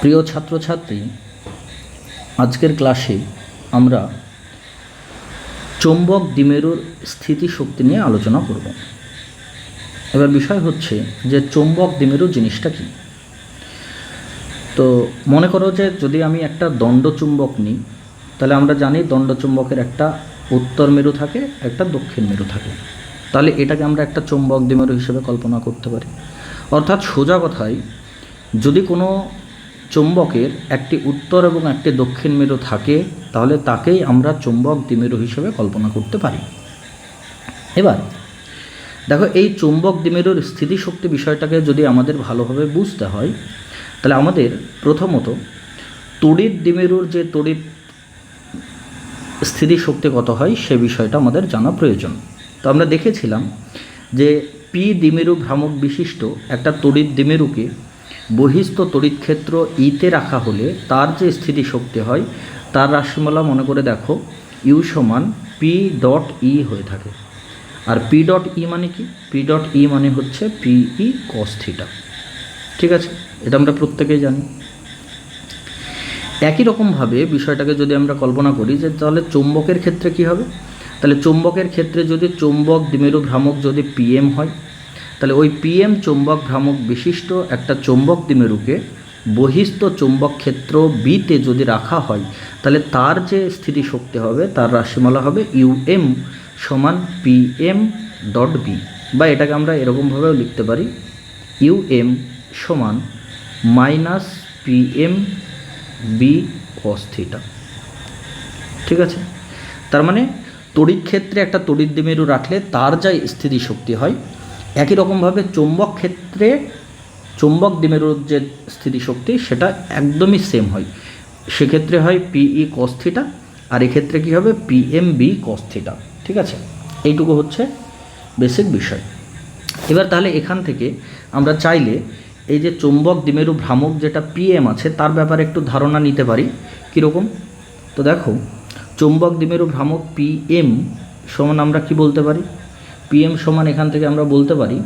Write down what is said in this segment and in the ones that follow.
প্রিয় ছাত্রছাত্রী, আজকের ক্লাসে আমরা চৌম্বক দ্বিমেরুর স্থিতিশক্তি নিয়ে আলোচনা করব। এবার বিষয় হচ্ছে যে চৌম্বক দ্বিমেরু জিনিসটা কি। তো মনে করো যে যদি আমি একটা দণ্ডচুম্বক নিই, তাহলে আমরা জানি দণ্ডচুম্বকের একটা উত্তর মেরু থাকে, একটা দক্ষিণ মেরু থাকে। তাহলে এটাকে আমরা একটা চৌম্বক দ্বিমেরু হিসেবে কল্পনা করতে পারি। অর্থাৎ সোজা কথায়, যদি কোনো চৌম্বকের একটি উত্তর এবং একটি দক্ষিণ মেরু থাকে, তাহলে তাকেই আমরা চৌম্বক দ্বিমেরু হিসেবে কল্পনা করতে পারি। এবার দেখো, এই চৌম্বক দ্বিমেরুর স্থিতিশক্তি বিষয়টাকে যদি আমাদের ভালোভাবে বুঝতে হয়, তাহলে আমাদের প্রথমত তড়িৎ দ্বিমেরুর যে তড়িৎ স্থিতিশক্তি কত হয় সে বিষয়টা আমাদের জানা প্রয়োজন। তো আমরা দেখেছিলাম যে পি দ্বিমেরু ভ্রামক বিশিষ্ট একটা তড়িৎ দ্বিমেরুকে বহিস্থ তড়িৎ ক্ষেত্র ইতে রাখা হলে তার যে স্থিতিশক্তি হয় তার রাশিমালা মনে করে দেখো, ইউ সমান পি ডট ই হয়ে থাকে। আর পি ডট ই মানে কি? পি ডট ই মানে হচ্ছে পিই কস থিটা। ঠিক আছে, এটা আমরা প্রত্যেকেই জানি। একই রকমভাবে বিষয়টাকে যদি আমরা কল্পনা করি যে তাহলে চৌম্বকের ক্ষেত্রে কি হবে, তাহলে চৌম্বকের ক্ষেত্রে যদি চৌম্বক দ্বিমেরু ভ্রামক যদি পিএম হয়, তাহলে ওই পিএম চৌম্বক ভ্রামক বিশিষ্ট একটা চৌম্বক দ্বিমেরুকে বহিস্থ চৌম্বক ক্ষেত্র বিতে যদি রাখা হয়, তাহলে তার যে স্থিতিশক্তি হবে তার রাশিমালা হবে ইউএম সমান পিএম ডট বি, বা এটাকে আমরা এরকমভাবেও লিখতে পারি, ইউএম সমান minus PM B cos theta. ঠিক আছে, তার মানে তড়িৎ ক্ষেত্রে একটা তড়িৎ দ্বিমেরু রাখলে তার যা স্থিতিশক্তি হয়, একই রকমভাবে চৌম্বক ক্ষেত্রে চৌম্বক দ্বিমেরুর যে স্থিতিশক্তি সেটা একদমই সেম হয়। সেক্ষেত্রে হয় পিই কস থিটা, আর এক্ষেত্রে কী হবে পিএম বি কস থিটা। ঠিক আছে, এইটুকু হচ্ছে বেসিক বিষয়। এবার তাহলে এখান থেকে আমরা চাইলে এই যে চৌম্বক দ্বিমেরু ভ্রামক যেটা পিএম আছে তার ব্যাপারে একটু ধারণা নিতে পারি। কীরকম? তো দেখো, চৌম্বক দ্বিমেরু ভ্রামক পিএম সমান আমরা কি বলতে পারি? পিএম সমান এখান থেকে আমরা বলতে পারি,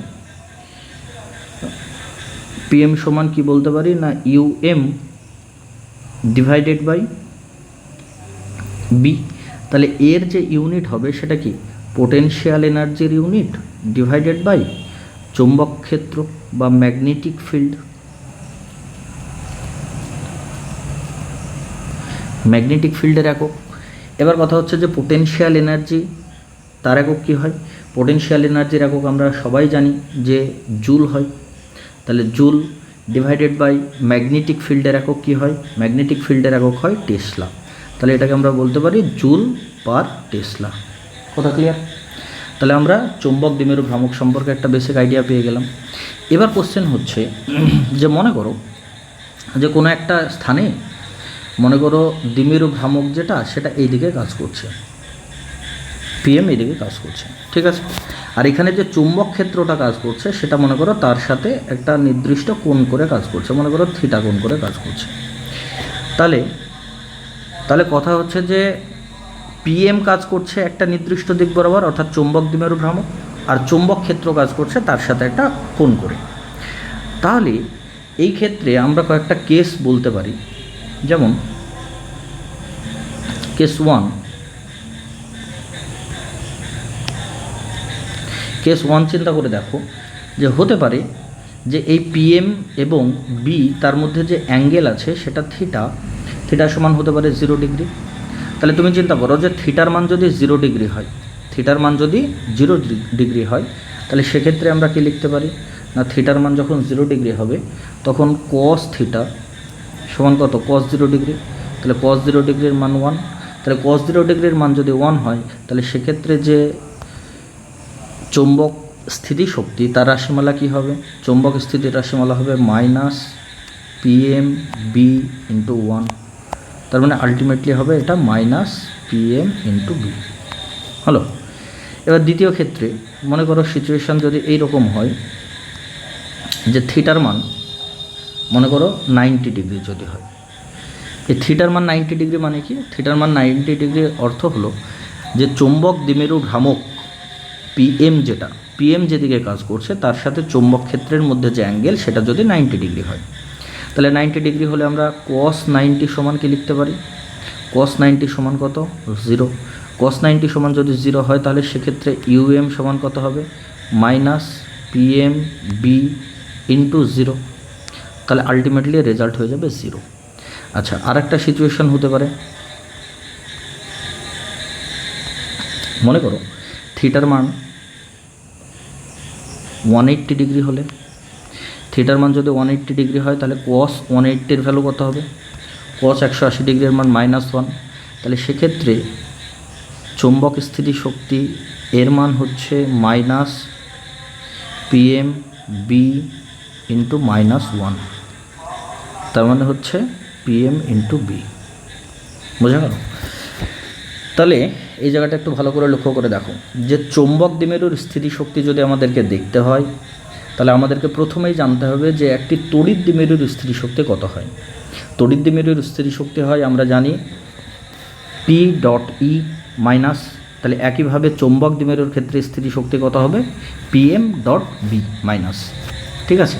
পিএম সমান কি বলতে পারি না, ইউএম ডিভাইডেড বাই বি। তাহলে এর যে ইউনিট হবে সেটা কি? পোটেনশিয়াল এনার্জির ইউনিট ডিভাইডেড বাই চৌম্বক ক্ষেত্র বা ম্যাগনেটিক ফিল্ড। ম্যাগনেটিক ফিল্ডের একক। এবার কথা হচ্ছে যে পোটেনশিয়াল এনার্জি তার একক কী হয়? পোটেনশিয়াল এনার্জির একক আমরা সবাই জানি যে জুল হয়। তাহলে জুল ডিভাইডেড বাই ম্যাগনেটিক ফিল্ডের একক কী হয়? ম্যাগনেটিক ফিল্ডের একক হয় টেসলা। তাহলে এটাকে আমরা বলতে পারি জুল পার টেসলা। কথা ক্লিয়ার? তাহলে আমরা চৌম্বক দ্বিমেরু ভ্রামক সম্পর্কে একটা বেসিক আইডিয়া পেয়ে গেলাম। এবার কোশ্চেন হচ্ছে যে মনে করো যে কোনো একটা স্থানে মনে করো দ্বিমেরু ভ্রামক যেটা সেটা এইদিকে কাজ করছে, পিএম এইদিকে কাজ করছে। ঠিক আছে, আর এখানে যে চুম্বক ক্ষেত্রটা কাজ করছে সেটা মনে করো তার সাথে একটা নির্দিষ্ট কোণ করে কাজ করছে, মনে করো থিটা কোণ করে কাজ করছে। তাহলে কথা হচ্ছে যে পিএম কাজ করছে একটা নির্দিষ্ট দিক বরাবর, অর্থাৎ চৌম্বক দ্বিমেরু ভ্রামক, আর চৌম্বক ক্ষেত্র কাজ করছে তার সাথে একটা কোণ করে। তাহলে এই ক্ষেত্রে আমরা কয়েকটা কেস বলতে পারি, যেমন কেস ওয়ান চিন্তা করে দেখো যে হতে পারে যে এই পিএম এবং বি তার মধ্যে যে অ্যাঙ্গেল আছে সেটা থিটা সমান হতে পারে 0 ডিগ্রি। তাহলে তুমি চিন্তা করো যে থিটার মান যদি 0 ডিগ্রি হয়, থিটার মান যদি 0 ডিগ্রি হয়, তাহলে সেক্ষেত্রে আমরা কি লিখতে পারি না, থিটার মান যখন 0 ডিগ্রি হবে তখন কস থিটা সমান কত? কস 0 ডিগ্রি। তাহলে কস 0 ডিগ্রির মান 1। তাহলে কস 0 ডিগ্রির মান যদি 1 হয়, তাহলে সেক্ষেত্রে যে চৌম্বক স্থিতিশক্তি তার রাশিমালা কী হবে? চৌম্বক স্থিতির রাশিমালা হবে মাইনাস পিএম বি ইন্টু 1। তার মানে আলটিমেটলি হবে এটা মাইনাস পিএম ইন্টু বি। হলো। এবার দ্বিতীয় ক্ষেত্রে মনে করো সিচুয়েশান যদি এইরকম হয় যে থিটার মান মনে করো 90 ডিগ্রি যদি হয়। এই থিটার মান 90 ডিগ্রি মানে কি? থিটার মান 90 ডিগ্রির অর্থ হলো যে চৌম্বক দ্বিমেরু ভ্রামক পিএম যেদিকে কাজ করছে তার সাথে চৌম্বক ক্ষেত্রের মধ্যে যে অ্যাঙ্গেল সেটা যদি 90 ডিগ্রি হয়, তাহলে 90 ডিগ্রি হলে আমরা cos 90 সমান কি লিখতে পারি? cos 90 সমান কত? 0। cos 90 সমান যদি 0 হয় তাহলে সেক্ষেত্রে um সমান কত হবে? Minus PM B into 0। তাহলে আলটিমেটলি রেজাল্ট হয়ে যাবে 0। আচ্ছা, আর একটা সিচুয়েশন হতে পারে, মনে করো থিটার মান 180 ডিগ্রি হলে, থিটার মান যদি 180 ডিগ্রি হয় তাহলে cos 180 এর ভ্যালু কত হবে? cos 180 ডিগ্রির মান -1। তাহলে সেক্ষেত্রে চৌম্বক স্থিতিশক্তি এর মান হচ্ছে মাইনাস পিএম বি ইন্টু -1, তার মানে হচ্ছে পিএম ইন্টু বি। বোঝা গেল? তাহলে এই জায়গাটা একটু ভালো করে লক্ষ্য করে দেখো যে চৌম্বক দ্বিমেরুর স্থিতিশক্তি যদি আমাদেরকে দেখতে হয় তাহলে আমাদেরকে প্রথমেই জানতে হবে যে একটি তড়িৎ দ্বিমেরুর স্থিতিশক্তি কত হয়। তড়িৎ দ্বিমেরুর স্থিতিশক্তি হয় আমরা জানি পি ডট ই মাইনাস, তাহলে একইভাবে চৌম্বক দ্বিমেরুর ক্ষেত্রে স্থিতিশক্তি কত হবে? PM dot B minus. ঠিক আছে,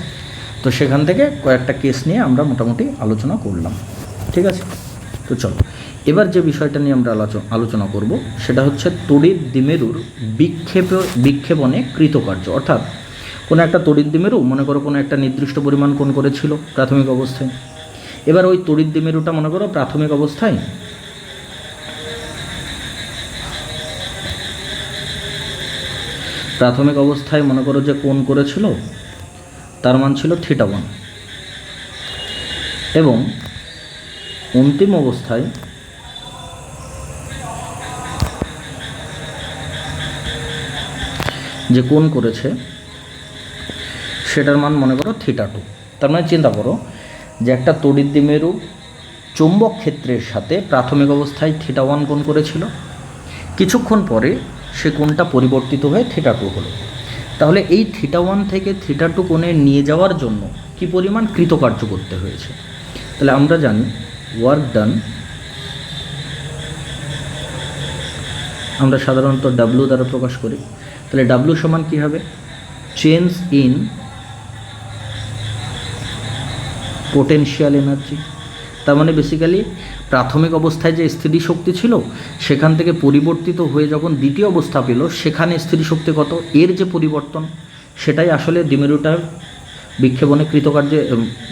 তো সেখান থেকে কয়েকটা কেস নিয়ে আমরা মোটামুটি আলোচনা করলাম। ঠিক আছে, তো চলো এবার যে বিষয়টা নিয়ে আমরা আলোচনা করব সেটা হচ্ছে তড়িৎ দ্বিমেরুর বিক্ষেপণে কৃতকার্য। অর্থাৎ কোনো একটা তড়িৎ দ্বিমেরু মনে করো কোনো একটা নির্দিষ্ট পরিমাণ কোণ করেছিল প্রাথমিক অবস্থায়। এবার ওই তড়িৎ দ্বিমেরুটা মনে করো প্রাথমিক অবস্থায় মনে করো যে কোণ করেছিল তার মান ছিল θ1, এবং অন্তিম অবস্থায় যে কোণ করেছে সেটার মান মনে করো θ2। তার মানে চিন্তা করো যে একটা তড়িৎ দ্বিমেরু চৌম্বক ক্ষেত্রের সাথে প্রাথমিক অবস্থায় θ1 কোণ করেছিল, কিছুক্ষণ পরে সে কোণটা পরিবর্তিত হয়ে θ2 হলো। তাহলে এই θ1 থেকে θ2 কোণে নিয়ে যাওয়ার জন্য কি পরিমাণ কৃতকার্য করতে হয়েছে? তাহলে আমরা জানি ওয়ার্ক ডান আমরা সাধারণত W দ্বারা প্রকাশ করি। তাহলে W সমান কী হবে? Change in potential energy. তার মানে বেসিক্যালি প্রাথমিক অবস্থায় যে স্থিতিশক্তি ছিল সেখান থেকে পরিবর্তিত হয়ে যখন দ্বিতীয় অবস্থা পেল সেখানে স্থিতিশক্তি কত, এর যে পরিবর্তন সেটাই আসলে দ্বিমেরুটার বিক্ষেপণে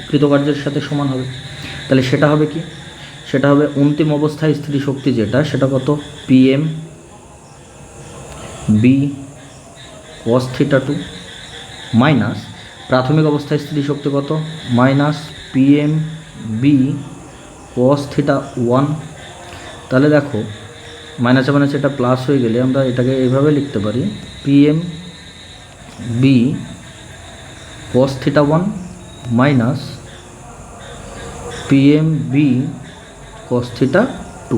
কৃতকার্যের সাথে সমান হবে। তাহলে সেটা হবে কি? সেটা হবে অন্তিম অবস্থায় স্থিতিশক্তি যেটা সেটা কত? পিএম বি cos θ2 মাইনাস প্রাথমিক অবস্থায় স্থিতিশক্তি কত? Minus PM B cos θ1। তাহলে দেখো মাইনাসে মাইনাসে এটা প্লাস হয়ে গেলে আমরা এটাকে এইভাবে লিখতে পারি PM B cos θ1 minus PM B cos θ2।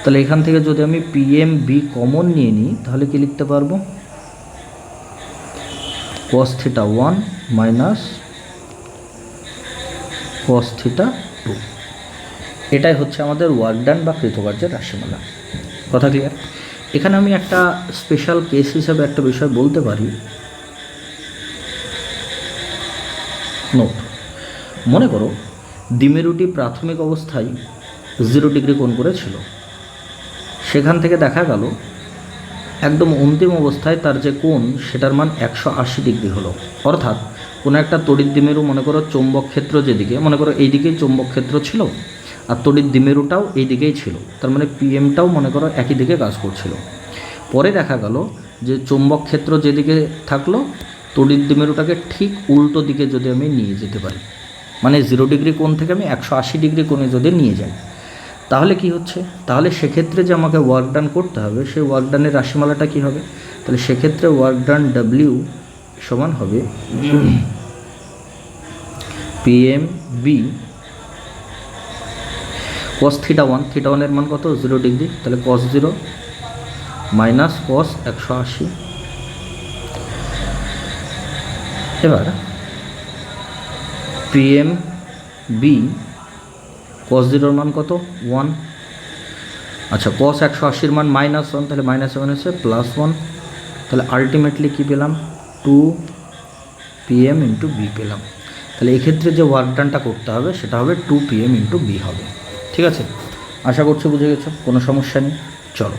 তাহলে এখান থেকে যদি আমি পিএম বি কমন নিয়ে নিই তাহলে কি লিখতে পারবো? cos θ1 minus cos θ2। এটাই হচ্ছে আমাদের ওয়ার্ক ডান বা কৃতকার্যের রাশিমালা। কথা ক্লিয়ার? এখানে আমি একটা স্পেশাল কেস হিসাবে একটা বিষয় বলতে পারি। নোট, মনে করো দ্বিমেরুটি প্রাথমিক অবস্থায় 0 ডিগ্রি কোণ করেছিল, সেখান থেকে দেখা গেল একদম অন্তিম অবস্থায় তার যে কোণ সেটার মান 180 ডিগ্রি হলো। অর্থাৎ কোনো একটা তড়িৎ দ্বিমেরু মনে করো চৌম্বক ক্ষেত্র যেদিকে, মনে করো এই দিকেই চৌম্বক ক্ষেত্র ছিল আর তড়িৎ দ্বিমেরুটাও এই দিকেই ছিল, তার মানে পিএমটাও মনে করো একই দিকে কাজ করছিল। পরে দেখা গেল যে চৌম্বক ক্ষেত্র যেদিকে থাকলো তড়িৎ দ্বিমেরুটাকে ঠিক উল্টো দিকে যদি আমি নিয়ে যেতে পারি, মানে 0 ডিগ্রি কোণ থেকে আমি 180 ডিগ্রি কোণে যদি নিয়ে যাই, তাহলে কি হচ্ছে? তাহলে সেক্ষেত্রে যে আমাকে ওয়ার্ক ডান করতে হবে সেই ওয়ার্ক ডানের রাশিমালাটা কী হবে? তাহলে সেক্ষেত্রে ওয়ার্ক ডান W সমান হবে পিএম বি cos θ1, θ1 এর মান কত? 0 ডিগ্রি, তাহলে cos 0 মাইনাস cos 180। এবার পিএম বি cos 0 মান কত? 1। আচ্ছা, cos 180 মান -1, তাহলে -1 হচ্ছে +1। তাহলে আলটিমেটলি কী পেলাম? 2 PM ইন্টু বি পেলাম। তাহলে এক্ষেত্রে যে ওয়ার্ক ডানটা করতে হবে সেটা হবে 2pm ইন্টু বি হবে। ঠিক আছে, আশা করছি বুঝে গেছো, কোনো সমস্যা নেই। চলো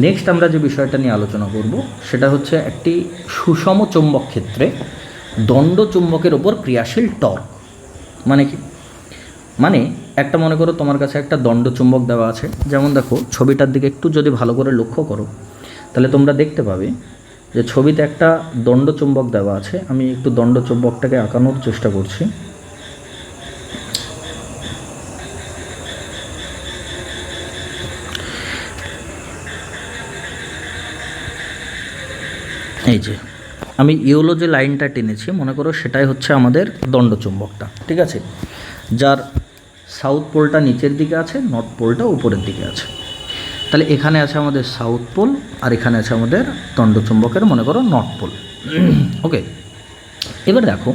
নেক্সট আমরা যে বিষয়টা নিয়ে আলোচনা করব সেটা হচ্ছে একটি সুষম চৌম্বক ক্ষেত্রে দণ্ড চুম্বকের ওপর ক্রিয়াশীল টর্ক। মানে কি? মানে একটা মনে করো তোমার কাছে একটা দণ্ড চুম্বক দেওয়া আছে, যেমন দেখো ছবিটার দিকে একটু যদি ভালো করে লক্ষ্য করো তাহলে তোমরা দেখতে পাবে যে ছবিতে একটা দণ্ড চুম্বক দেওয়া আছে। আমি একটু দণ্ড চুম্বকটাকে আঁকানোর চেষ্টা করছি। এই যে আমি ইয়েলো যে লাইনটা টেনেছি মনে করো সেটাই হচ্ছে আমাদের দণ্ড চুম্বকটা। ঠিক আছে, যার সাউথ পোলটা নিচের দিকে আছে, নর্থ পোলটা উপরের দিকে আছে। তাহলে এখানে আছে আমাদের সাউথ পোল আর এখানে আছে আমাদের দণ্ড চুম্বকের মনে করো নর্থ পোল। ওকে, এবার দেখো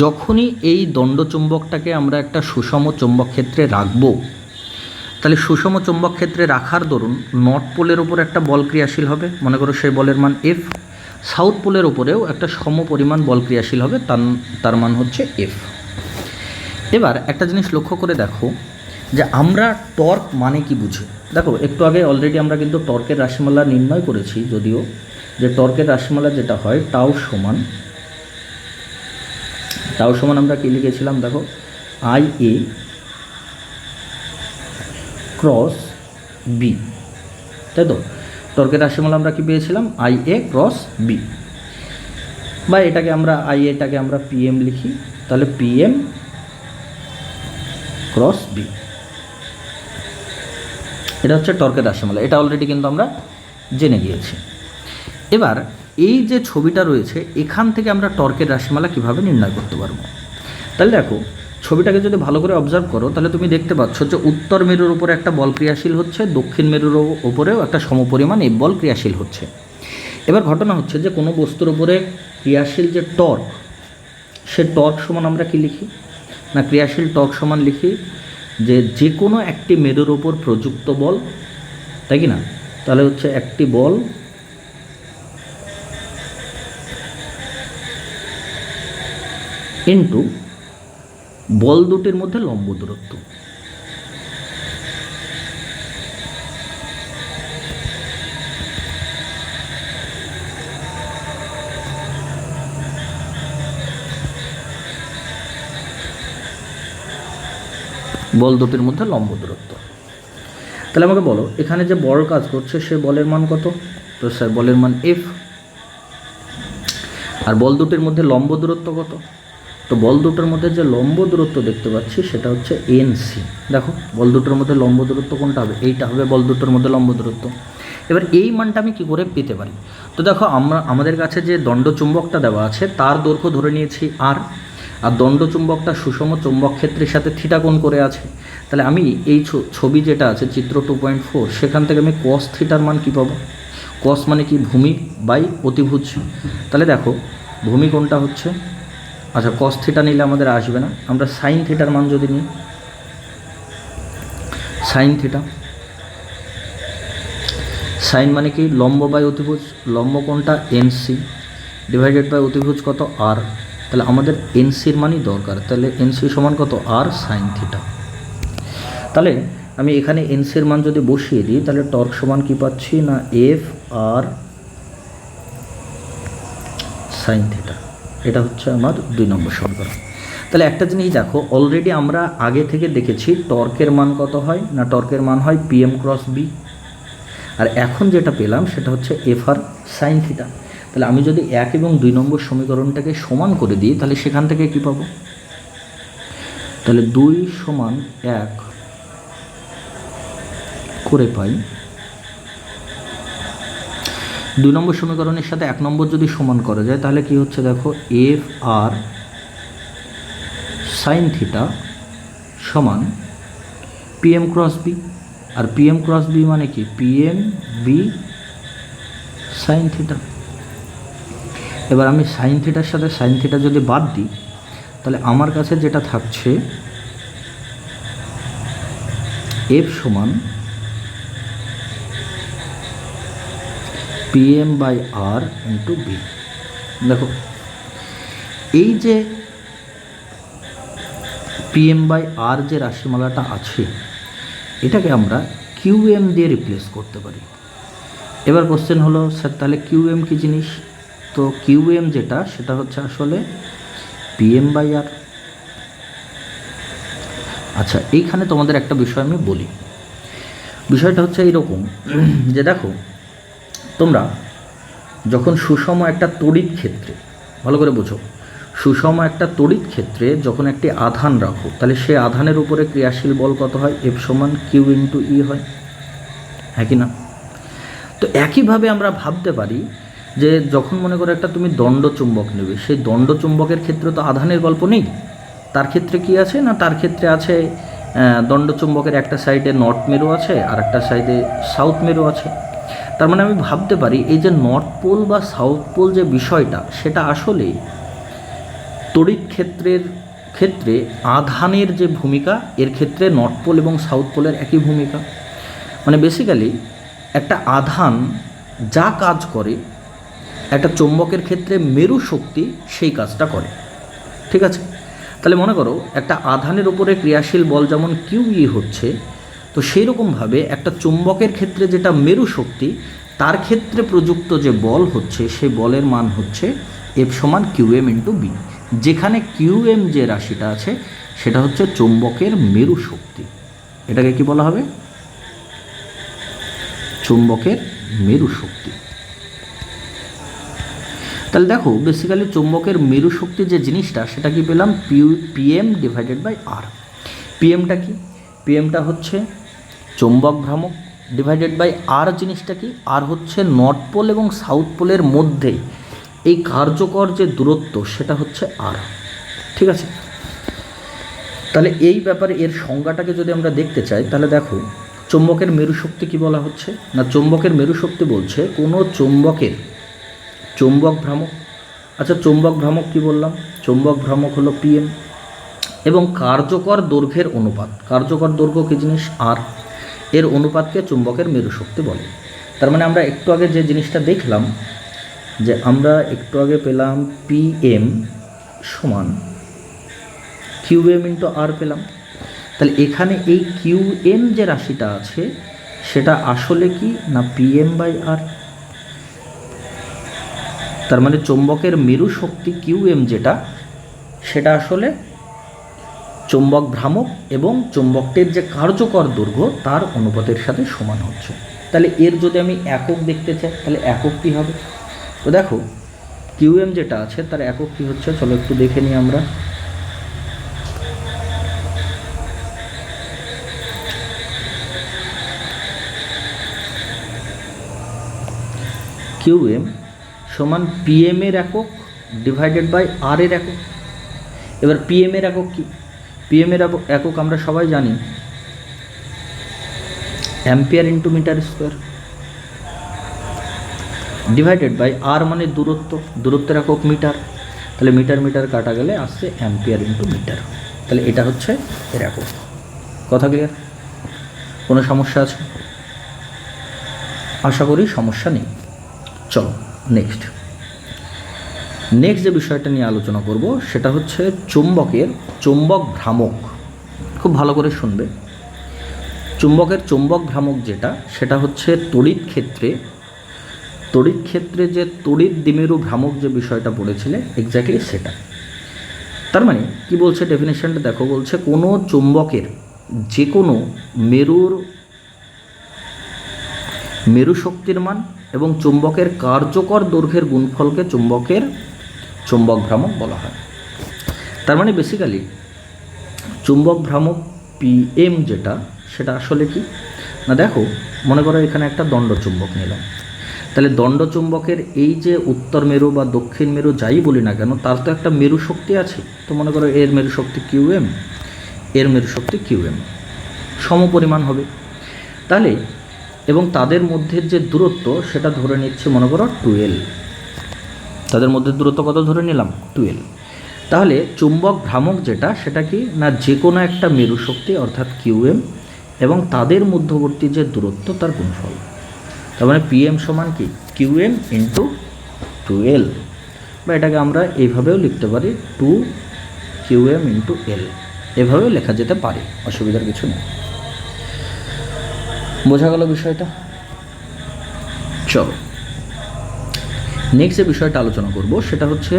যখনই এই দণ্ড চুম্বকটাকে আমরা একটা সুষম চুম্বক ক্ষেত্রে রাখবো, তাহলে সুষম চুম্বক ক্ষেত্রে রাখার দরুন নর্থ পোলের ওপর একটা বল ক্রিয়াশীল হবে, মনে করো সেই বলের মান এফ। সাউথ পোলের ওপরেও একটা সম পরিমাণ বল ক্রিয়াশীল হবে, তার মান হচ্ছে এফ। এবার একটা জিনিস লক্ষ্য করে দেখো যে আমরা টর্ক মানে কি বুঝি। দেখো একটু আগে অলরেডি আমরা কিন্তু টর্কের রাশিমালা নির্ণয় করেছি, যদিও যে টর্কের রাশিমালা যেটা হয় টাউ সমান আমরা কি লিখেছিলাম দেখো, আই এ ক্রস বি, তাই তো? টর্কের রাশিমালা আমরা কি পেয়েছিলাম? আই এ ক্রস বি, বা এটাকে আমরা আই এটাকে আমরা পিএম লিখি, তাহলে পিএম ক্রস বি, এটা হচ্ছে টর্কের রাশিমালা। এটা অলরেডি কিন্তু আমরা জেনে গিয়েছি। এবার এই যে ছবিটা রয়েছে এখান থেকে আমরা টর্কের রাশিমালা কিভাবে নির্ণয় করতে পারবো? তাহলে দেখো ছবিটাকে যদি ভালো করে অবজার্ভ করো তাহলে তুমি দেখতে পাচ্ছ যে উত্তর মেরুর উপরে একটা বল ক্রিয়াশীল হচ্ছে, দক্ষিণ মেরুর উপরেও একটা সমপরিমাণ এই বল ক্রিয়াশীল হচ্ছে। এবার ঘটনা হচ্ছে যে কোনো বস্তুর উপরে ক্রিয়াশীল যে টর্ক, সে টর্ক সমান আমরা কি লিখি না, ক্রিয়াশীল টর্ক সমান লিখি যে কোনো একটি মেরুর ওপর প্রযুক্ত বল, তাই কি না? তাহলে হচ্ছে একটি বল ইন্টু বল দুটির মধ্যে লম্ব দূরত্ব। বল দুটির মধ্যে লম্ব দূরত্ব। তাহলে আমাকে বলো এখানে যে বল কাজ করছে সে বলের মান কত? তো স্যার বলের মান এফ। আর বল দুটির মধ্যে লম্ব দূরত্ব কত? তো বল দুটোর মধ্যে যে লম্ব দূরত্ব দেখতে পাচ্ছি সেটা হচ্ছে এনসি। দেখো বল দুটোর মধ্যে লম্ব দূরত্ব কোনটা হবে? এইটা হবে বল দুটোর মধ্যে লম্ব দূরত্ব। এবার এই মানটা আমি কী করে পেতে পারি? তো দেখো আমাদের কাছে যে দণ্ড চুম্বকটা দেওয়া আছে তার দৈর্ঘ্য ধরে নিয়েছি আর দণ্ড চুম্বকটা সুষম চুম্বক ক্ষেত্রের সাথে থিটা কোণ করে আছে। তাহলে আমি এই ছবি যেটা আছে চিত্র 2.4 সেখান থেকে আমি কস থিটার মান কী পাবো? কস মানে কি? ভূমি বাই অতিভুজ। তাহলে দেখো ভূমি কোণটা হচ্ছে, আচ্ছা কস থিটা নিলে আমাদের আসবে না, আমরা সাইন থিটার মান যদি নিই, সাইন থিটা, সাইন মানে কি? লম্ব বাই অতিভুজ, লম্ব কোণটা এনসি ডিভাইডেড বাই অতিভুজ কত? আর। তাহলে আমাদের এনসির মানই দরকার, তাহলে এনসি সমান কত? আর সাইন থিটা। তাহলে আমি এখানে এনসির মান যদি বসিয়ে দিই তাহলে টর্ক সমান কি পাচ্ছি না, এফ আর সাইন থিটা। এটা হচ্ছে আমার 2 নম্বর সমীকরণ। তাহলে একটা জিনিস দেখো অলরেডি আমরা আগে থেকে দেখেছি টর্কের মান কত হয় না, টর্কের মান হয় পিএম ক্রস বি। আর এখন যেটা পেলাম সেটা হচ্ছে এফ আর সাইন থিটা। তাহলে আমি যদি 1 এবং 2 নম্বর সমীকরণটাকে সমান করে দিই তাহলে সেখান থেকে কি পাবো? তাহলে 2 সমান 1 করে পাই। 2 নম্বর সমীকরণের সাথে 1 নম্বর যদি সমান করা যায় তাহলে কি হচ্ছে দেখো, এফ আর সাইন থিটা সমান পিএম ক্রস বি। আর পিএম ক্রস বি মানে কি? PM B sine theta. এবার আমি সাইন থিটার সাথে সাইন থিটা যদি বাদ দিই তাহলে আমার কাছে যেটা থাকছে এফ সমান PM by R into B. দেখো এই যে পিএম বাই আর যে রাশিমালাটা আছে এটাকে আমরা কিউএম দিয়ে রিপ্লেস করতে পারি। এবার কোশ্চেন হলো স্যার তাহলে কিউএম কী জিনিস? তো কিউএম যেটা সেটা হচ্ছে আসলে পিএম বাই আর। আচ্ছা, এইখানে তোমাদের একটা বিষয় আমি বলি। বিষয়টা হচ্ছে এইরকম যে দেখো, তোমরা যখন সুষম একটা তড়িৎ ক্ষেত্রে, ভালো করে বোঝো, সুষম একটা তড়িৎ ক্ষেত্রে যখন একটি আধান রাখো তাহলে সেই আধানের উপরে ক্রিয়াশীল বল কত হয়? এফ সমান কিউ ইন্টু ই হয়, হ্যাঁ কি না? তো একইভাবে আমরা ভাবতে পারি যে যখন মনে করো একটা তুমি দণ্ডচুম্বক নেবে, সেই দণ্ডচুম্বকের ক্ষেত্রে তো আধানের গল্প নেই। তার ক্ষেত্রে কি আছে না, তার ক্ষেত্রে আছে দণ্ডচুম্বকের একটা সাইডে নর্থ মেরু আছে আর একটা সাইডে সাউথ মেরু আছে। তার মানে আমি ভাবতে পারি এই যে নর্থ পোল বা সাউথ পোল যে বিষয়টা, সেটা আসলে তড়িৎ ক্ষেত্রে আধানের যে ভূমিকা, এর ক্ষেত্রে নর্থ পোল এবং সাউথ পোলের একই ভূমিকা। মানে বেসিক্যালি একটা আধান যা কাজ করে একটা চৌম্বকের ক্ষেত্রে মেরু শক্তি সেই কাজটা করে, ঠিক আছে? তাহলে মনে করো একটা আধানের উপরে ক্রিয়াশীল বল যেমন কিউই হচ্ছে, তো সেই রকমভাবে একটা চুম্বকের ক্ষেত্রে যেটা মেরু শক্তি, তার ক্ষেত্রে প্রযুক্ত যে বল হচ্ছে সেই বলের মান হচ্ছে এফ সমান কিউএম ইন্টু বি, যেখানে কিউএম যে রাশিটা আছে সেটা হচ্ছে চুম্বকের মেরু শক্তি। এটাকে কি বলা হবে? চুম্বকের মেরু শক্তি। তাহলে দেখো বেসিক্যালি চুম্বকের মেরু শক্তি যে জিনিসটা সেটা কি পেলাম? পিএম ডিভাইডেড বাই আর। পিএমটা কি? পিএমটা হচ্ছে চৌম্বক ভ্রামক ডিভাইডেড বাই আর জিনিসটা কি? আর হচ্ছে নর্থ পোল এবং সাউথ পোলের মধ্যে এই কার্যকর যে দূরত্ব সেটা হচ্ছে আর, ঠিক আছে? তাহলে এই ব্যাপারে এর সংজ্ঞাটাকে যদি আমরা দেখতে চাই তাহলে দেখো চৌম্বকের মেরু শক্তি কি বলা হচ্ছে না, চৌম্বকের মেরু শক্তি বলছে কোনো চৌম্বকের চৌম্বক ভ্রামক। আচ্ছা, চৌম্বক ভ্রামক কি বললাম? চৌম্বক ভ্রামক হলো পিএম এবং কার্যকর দৈর্ঘ্যের অনুপাত। কার্যকর দৈর্ঘ্য কী জিনিস? আর। এর অনুপাতকে চুম্বকের মেরু শক্তি বলে। তার মানে আমরা একটু আগে যে জিনিসটা দেখলাম যে আমরা একটু আগে পেলাম পিএম সমান কিউএম ইন্টু আর পেলাম। তাহলে এখানে এই কিউএম যে রাশিটা আছে সেটা আসলে কি না পিএম বাই আর। তার মানে চৌম্বকের মেরু শক্তি কিউএম যেটা, সেটা আসলে চৌম্বক ভ্রামক এবং চৌম্বকটির যে কার্যকর দৈর্ঘ্য তার অনুপাতের সাথে সমান হচ্ছে। তাহলে এর যদি আমি একক দেখতে চাই তাহলে একক কী হবে? তো দেখো কিউএম যেটা আছে তার একক কী হচ্ছে, চলো একটু দেখে নিই আমরা। কিউএম সমান পিএম এর একক ডিভাইডেড বাই আর এর একক। এবার পিএম এর একক কি? পিএম এর একক আমরা সবাই জানি ampere into metre square divided by R মানে দূরত্ব, দূরত্বের একক মিটার। তাহলে মিটার মিটার কাটা গেলে আসছে অ্যাম্পিয়ার ইন্টু মিটার। তাহলে এটা হচ্ছে এর একক। কথা ক্লিয়ার? কোনো সমস্যা আছে? আশা করি সমস্যা নেই। চলো নেক্সট যে বিষয়টা নিয়ে আলোচনা করব সেটা হচ্ছে চুম্বকের চৌম্বক ভ্রামক। খুব ভালো করে শুনবে। চুম্বকের চৌম্বক ভ্রামক যেটা, সেটা হচ্ছে তড়িৎ ক্ষেত্রে যে তড়িৎ দ্বিমেরু ভ্রামক যে বিষয়টা পড়েছিলে এক্স্যাক্টলি সেটা। তার মানে কি বলছে ডেফিনেশনটা দেখো, বলছে কোনো চুম্বকের যে কোনো মেরু শক্তির মান এবং চুম্বকের কার্যকর দৈর্ঘ্যের গুণফলকে চুম্বক ভ্রামক বলা হয়। তার মানে বেসিক্যালি চুম্বক ভ্রামক পিএম যেটা, সেটা আসলে কি না, দেখো মনে করো এখানে একটা দণ্ডচুম্বক নিলাম। তাহলে দণ্ডচুম্বকের এই যে উত্তর মেরু বা দক্ষিণ মেরু যাই বলি না কেন, তার তো একটা মেরু শক্তি আছে। তো মনে করো এর মেরু শক্তি কিউএম, এর মেরু শক্তি কিউএম, সমপরিমাণ হবে। তাহলে এবং তাদের মধ্যে যে দূরত্ব সেটা ধরে নিচ্ছে মনে করো 12। তাদের মধ্যে দূরত্ব কত ধরে নিলাম? 12। তাহলে চুম্বক ভ্রামক যেটা, সেটা কি না যে কোনো একটা মেরু শক্তি অর্থাৎ কিউএম এবং তাদের মধ্যবর্তী যে দূরত্ব তার গুণফল। তার মানে পিএম সমান কি? QM into 12। বা এটাকে আমরা এইভাবেও লিখতে পারি 2qm ইন্টু এল, এভাবেও লেখা যেতে পারে, অসুবিধার কিছু নেই। বোঝা গেল বিষয়টা? চলো নেক্সট যে বিষয়টা আলোচনা করব সেটা হচ্ছে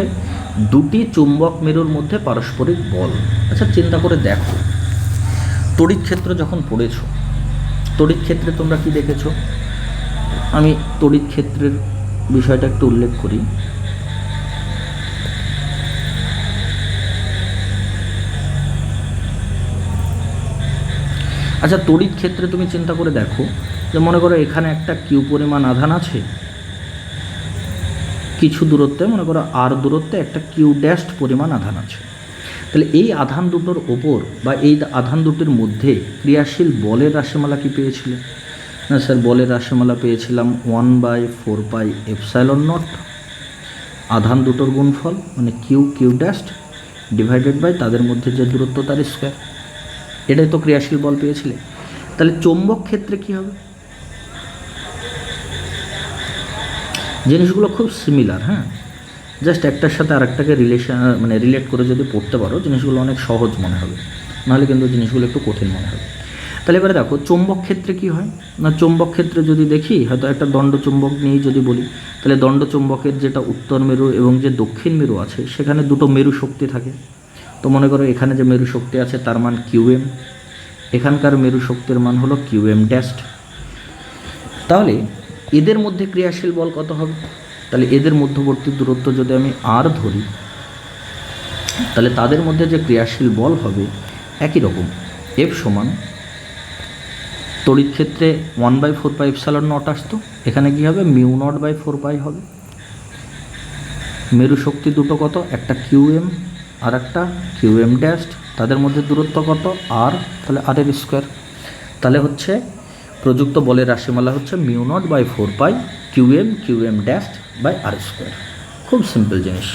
দুটি চুম্বক মেরুর মধ্যে পারস্পরিক বল। আচ্ছা চিন্তা করে দেখো, তড়িৎ ক্ষেত্র যখন পড়েছো, তড়িৎ ক্ষেত্রে তোমরা কি দেখেছো? আমি তড়িৎ ক্ষেত্রের বিষয়টা একটু উল্লেখ করি। আচ্ছা তড়িৎ ক্ষেত্রে তুমি চিন্তা করে দেখো যে মনে করো এখানে একটা কিউ পরিমাণ আধান আছে, কিছু দূরত্বে মনে করো আর দূরত্বে একটা কিউ ড্যাশড পরিমাণ আধান আছে। তাহলে এই আধান দুটোর ওপর বা এই আধান দুটির মধ্যে ক্রিয়াশীল বলের রাশিমালা কি পেয়েছিলে? না স্যার, বলের রাশিমালা পেয়েছিলাম 1/4πε0 আধান দুটোর গুণফল মানে কিউ ড্যাশড ডিভাইডেড বাই তাদের মধ্যে যে দূরত্ব তার স্কোয়ার। এটাই তো ক্রিয়াশীল বল পেয়েছিলে। তাহলে চৌম্বক ক্ষেত্রে কি হবে? জিনিসগুলো খুব সিমিলার, হ্যাঁ, জাস্ট একটার সাথে আরেকটাকে রিলেট করে যদি পড়তে পারো জিনিসগুলো অনেক সহজ মনে হবে, নাহলে কিন্তু জিনিসগুলো একটু কঠিন মনে হবে। তাহলে এবারে দেখো চৌম্বক ক্ষেত্রে কি হয় না, চৌম্বক ক্ষেত্রে যদি দেখি হয়তো একটা দণ্ড চুম্বক নিয়েই যদি বলি, তাহলে দণ্ড চুম্বকের যেটা উত্তর মেরু এবং যে দক্ষিণ মেরু আছে সেখানে দুটো মেরু শক্তি থাকে। তো মনে করো এখানে যে মেরু শক্তি আছে তার মান কিউএম, এখানকার মেরু শক্তির মান হলো কিউএম ড্যাশড। তাহলে এদের মধ্যে ক্রিয়াশীল বল কত হবে? তাহলে এদের মধ্যবর্তী দূরত্ব যদি আমি আর ধরি, তাহলে তাদের মধ্যে যে ক্রিয়াশীল বল হবে একই রকম, এফ সমান তড়িৎ ক্ষেত্রে 1/4πε0 আসতো, এখানে কি হবে μ0/4π হবে। মেরু শক্তি দুটো কত, একটা কিউএম আর একটা কিউএম ড্যাশড, তাদের মধ্যে দূরত্ব কত আর, তাহলে আর এর স্কোয়ার। তাহলে হচ্ছে প্রযুক্ত বলের রাশিমালা হচ্ছে μ0/4π q m dashed by r square. খুব সিম্পল জিনিস।